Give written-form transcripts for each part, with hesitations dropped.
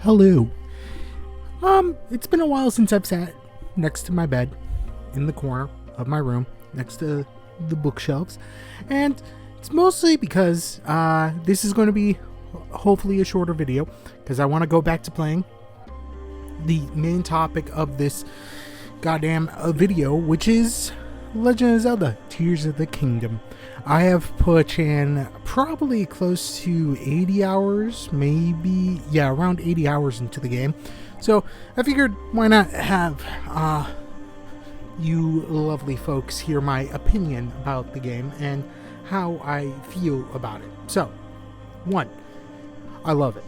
Hello. It's been a while since I've sat next to my bed in the corner of my room next to the bookshelves, and it's mostly because this is going to be hopefully a shorter video because I want to go back to playing the main topic of this goddamn video, which is Legend of Zelda Tears of the Kingdom. I have put in probably close to 80 hours, around 80 hours into the game. So I figured why not have you lovely folks hear my opinion about the game and how I feel about it. So, 1, I love it.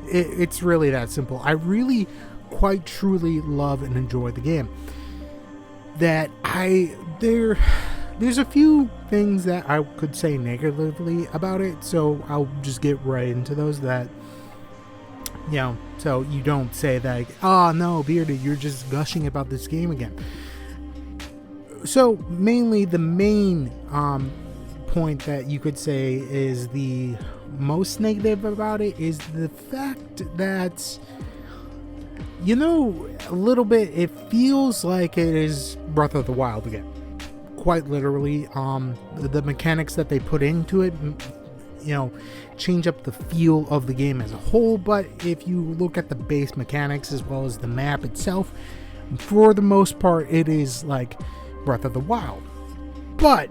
It's really that simple. I really quite truly love and enjoy the game. There's a few things that I could say negatively about it, so I'll just get right into those so you don't say that, oh no, Bearded, you're just gushing about this game again. So mainly the main point that you could say is the most negative about it is the fact that, a little bit it feels like it is Breath of the Wild again. Quite literally, the mechanics that they put into it, change up the feel of the game as a whole. But if you look at the base mechanics as well as the map itself, for the most part, it is like Breath of the Wild. But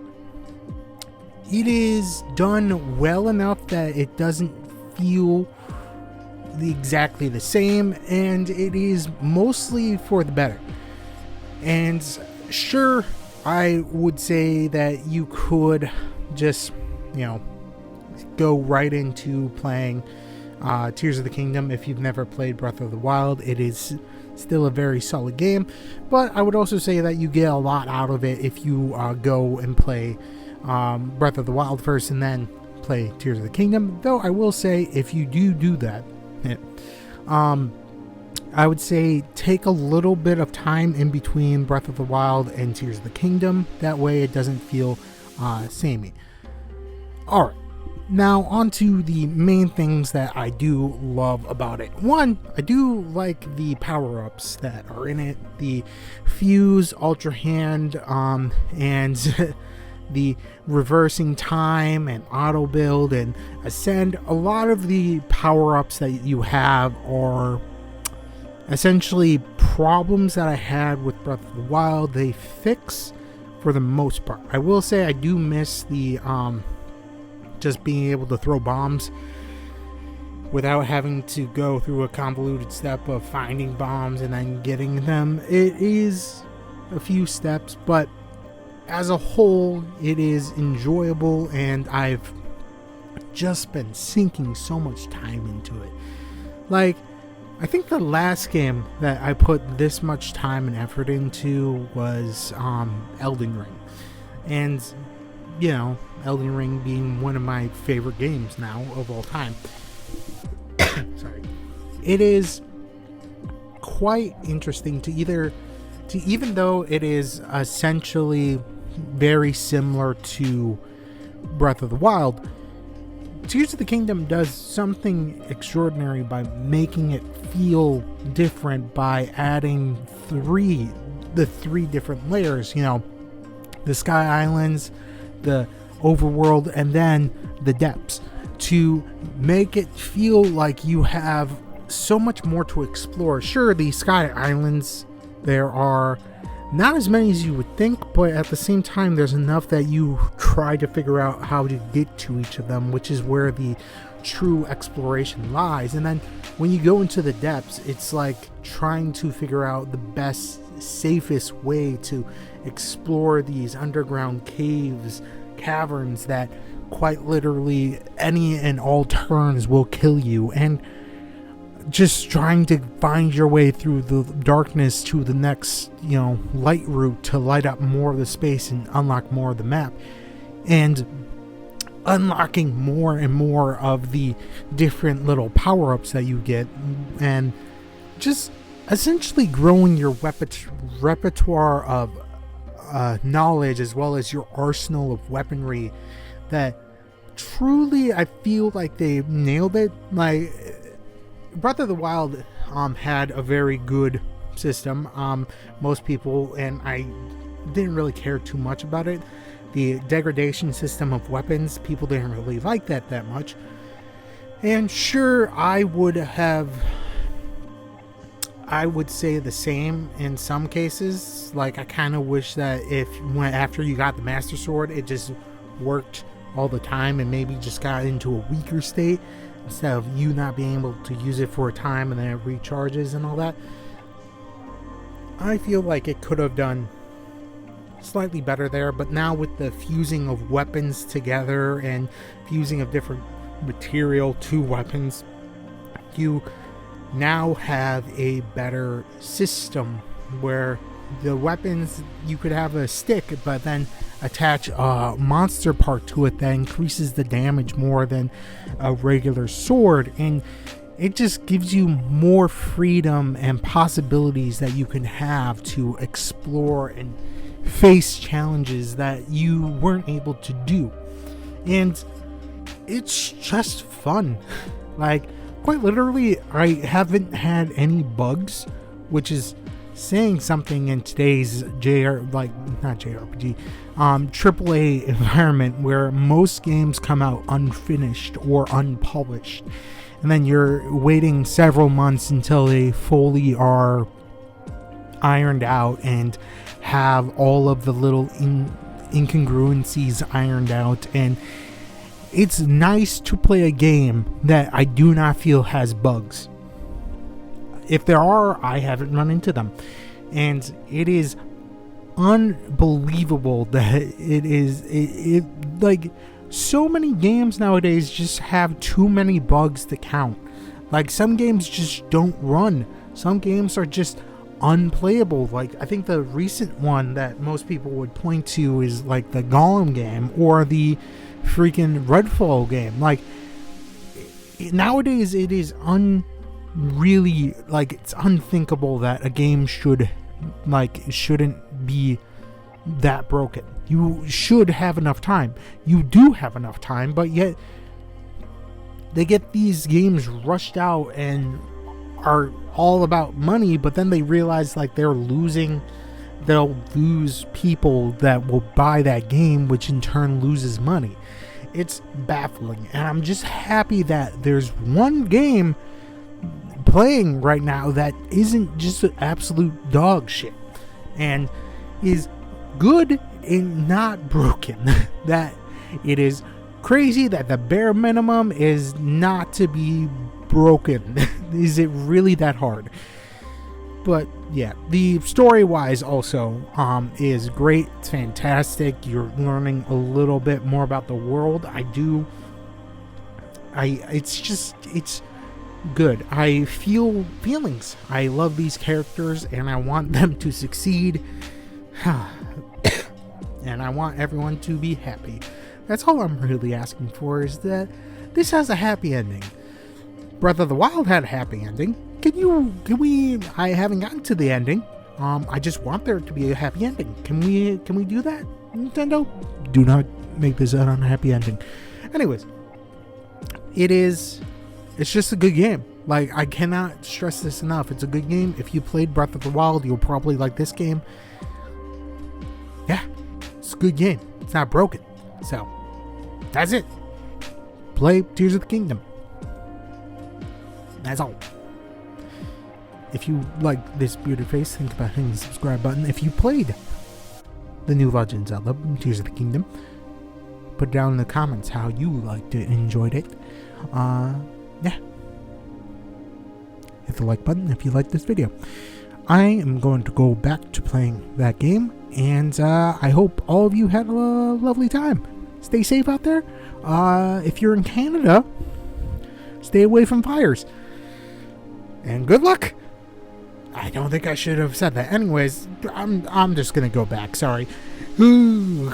it is done well enough that it doesn't feel exactly the same, and it is mostly for the better. And sure, I would say that you could just, go right into playing Tears of the Kingdom if you've never played Breath of the Wild. It is still a very solid game, but I would also say that you get a lot out of it if you go and play Breath of the Wild first and then play Tears of the Kingdom. Though I will say, if you do that, I would say take a little bit of time in between Breath of the Wild and Tears of the Kingdom. That way it doesn't feel samey. Alright, now on to the main things that I do love about it. 1, I do like the power-ups that are in it. The Fuse, Ultra Hand, and the reversing time and auto build and ascend. A lot of the power-ups that you have are essentially problems that I had with Breath of the Wild. They fix for the most part. I will say I do miss the just being able to throw bombs without having to go through a convoluted step of finding bombs and then getting them. It is a few steps, but as a whole, it is enjoyable, and I've just been sinking so much time into it. Like, I think the last game that I put this much time and effort into was Elden Ring. And, Elden Ring being one of my favorite games now of all time. Sorry. It is quite interesting even though it is essentially very similar to Breath of the Wild, Tears of the Kingdom does something extraordinary by making it feel different by adding the three different layers, the Sky Islands, the Overworld, and then the Depths, to make it feel like you have so much more to explore. Sure, the Sky Islands, there are not as many as you would think, but at the same time, there's enough that you try to figure out how to get to each of them, which is where the true exploration lies. And then when you go into the depths, it's like trying to figure out the best, safest way to explore these underground caverns that quite literally any and all turns will kill you. And just trying to find your way through the darkness to the next, light route to light up more of the space and unlock more of the map. And unlocking more and more of the different little power-ups that you get. And just essentially growing your repertoire of knowledge as well as your arsenal of weaponry that truly I feel like they nailed it. Like, Breath of the Wild had a very good system. Most people, and I didn't really care too much about it. The degradation system of weapons, people didn't really like that much. And sure, I would say the same in some cases. Like, I kind of wish that after you got the Master Sword, it just worked all the time and maybe just got into a weaker state instead of you not being able to use it for a time and then it recharges and all that. I feel like it could have done slightly better there, but now with the fusing of weapons together and fusing of different material to weapons, you now have a better system where the weapons, you could have a stick but then attach a monster part to it that increases the damage more than a regular sword, and it just gives you more freedom and possibilities that you can have to explore and face challenges that you weren't able to do. And it's just fun. Like, quite literally, I haven't had any bugs, which is saying something in today's AAA environment where most games come out unfinished or unpolished, and then you're waiting several months until they fully are ironed out and have all of the little incongruencies ironed out. And it's nice to play a game that I do not feel has bugs. If there are, I haven't run into them. And it is unbelievable that it like, so many games nowadays just have too many bugs to count. Like, some games just don't run. Some games are just unplayable. Like, I think the recent one that most people would point to is like the Gollum game or the freaking Redfall game. Like, nowadays it is really, like, it's unthinkable that a game shouldn't be that broken. You should have enough time. You do have enough time, but yet they get these games rushed out and are all about money, but then they realize, like, they'll lose people that will buy that game, which in turn loses money. It's baffling, and I'm just happy that there's one game playing right now that isn't just absolute dog shit and is good and not broken. That it is crazy that the bare minimum is not to be broken. Is it really that hard? But yeah, the story wise also is great. It's fantastic. You're learning a little bit more about the world. It's good. I feel feelings. I love these characters and I want them to succeed. And I want everyone to be happy. That's all I'm really asking for, is that this has a happy ending. Breath of the Wild had a happy ending. I haven't gotten to the ending. I just want there to be a happy ending. Can we do that? Nintendo, do not make this an unhappy ending. Anyways, it's just a good game. Like, I cannot stress this enough. It's a good game. If you played Breath of the Wild, you'll probably like this game. Yeah, it's a good game. It's not broken. So, that's it. Play Tears of the Kingdom. That's all. If you like this bearded face, think about hitting the subscribe button. If you played the new Legend of Zelda, Tears of the Kingdom, put down in the comments how you liked it and enjoyed it. Yeah. Hit the like button if you liked this video. I am going to go back to playing that game, and I hope all of you had a lovely time. Stay safe out there. If you're in Canada, stay away from fires. And good luck. I don't think I should have said that. Anyways, I'm just gonna go back. Sorry. Ooh.